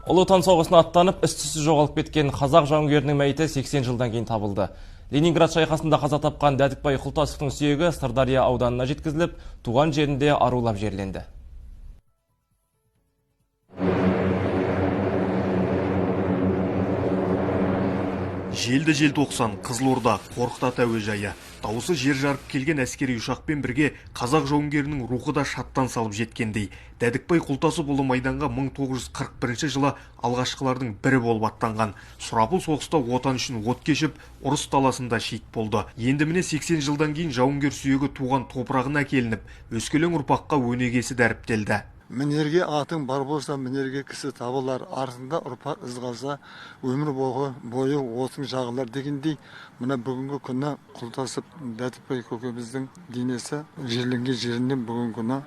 Ұлы Отан соғысына аттанып, із-түзсіз жоғалып кеткен қазақ жауынгерінің мәйіті 80 жылдан кейін табылды. Ленинград шайқасында қаза тапқан Дәдікбай Құлтасовтың сүйегі Сырдария ауданына жеткізіліп, туған жерінде арулап жерленді. Желді желтоқсан, Қызылорда, Қорқыт Ата әуежайы. Дауысы жер жарып келген әскери ұшақпен бірге қазақ жауынгерінің рухы да шаттан салып жеткендей. Дәдікбай Құлтасов ұлы майданға 1941 жылы алғашқылардың бірі болып аттанған. Сұрапыл соғыста отан үшін от кешіп, ұрыс даласында шейіт болды. Енді міне 80 жылдан кейін жауынгер сүйегі туған топырағына әкелініп, өскелең ұрпаққа өнегесі дәріптелді. Мінерге атың бар болса, мінерге кісі табылар, артында ұрпақ із қалса, өмір бойы отың жағылар дегендей, мына бүгінгі күні Құлтасов Дәдікбай көкеміздің денесі жерленген жерінен бүгінгі күні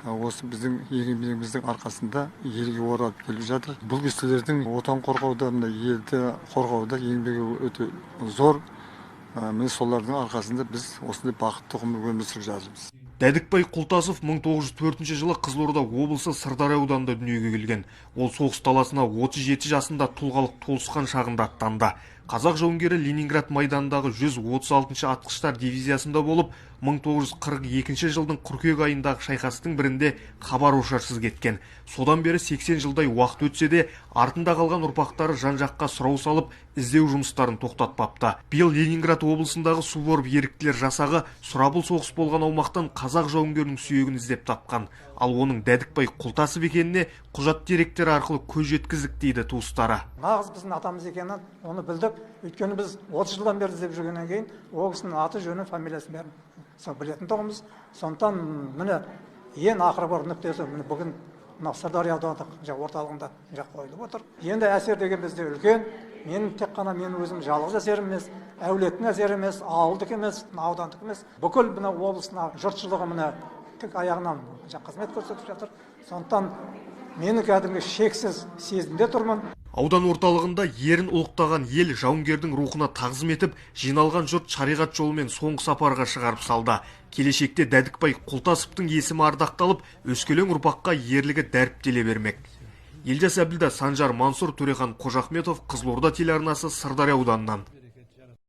осы біздің егемендігіміздің арқасында елге оралып келіп жатыр. Бұл кісілердің отан қорғауда, елді қорғауда еңбегі өте зор. Мен солардың арқасында біз осындай бақытты ғұмыр өмір сүріп жатырмыз. Дәдікбай Құлтасов 1904 жылы Қызылорда облысы Сырдария ауданында дүниеге келген. Ол соғыс даласына 37 жасында тұлғалық толысқан шағында аттанды. Қазақ жауынгері Ленинград майданындағы 136-шы атқыштар дивизиясында болып, 1942 жылдың қыркүйек айындағы шайқастың бірінде хабар-ошарсыз кеткен. Содан бері 80 жылдай уақыт өтсе де, артында қалған ұрпақтары жан-жаққа сұрау салып, іздеу жұмыстарын тоқтатпапты. Биыл Ленинград облысындағы Суворов еріктілер жасағы сұрапыл соғыс болған аумақтан қазақ жауынгерінің сүйегін іздеп тапқан. Ал оның Дәдікбай Құлтасов екеніне құжат деректері арқылы көз жеткіздік дейді туыстары. Нағыз біздің атамыз екенін оны білдік. Өйткені біз 30 жылдан бері іздеп жүргеннен кейін ол кісінің аты жөні, фамилиясын бәрін білетін тұғымыз. Сондықтан міне ең ақыры бар нүктесі міне бүгін Сырдария аудандық орталығында қойылып отыр. Енді әсер деген бізде үлкен. Менің тек қана мен өзім жалғыз әсерім емес, әулеттің әсері емес, ауылдық емес, аудандық емес. Бүкіл мына облысына жұртшылығы міне тік аяғынан қызмет көрсетіп жатыр. Сондықтан мені кәдімгі шексіз сезімде тұрмын. Аудан орталығында ерін ұлықтаған ел жауынгердің рухына тағзым етіп, жиналған жұрт шариғат жолымен соңғы сапарға шығарып салды. Келешекте Дәдікбай Құлтасовтың есімі ардақталып, өскелең ұрпаққа ерлігі дәріптеле бермек. Елжас Әбілда, Санжар Мансұр, Төрехан Қожахметов, Қызылорда телеарнасы, Сырдария ауданынан.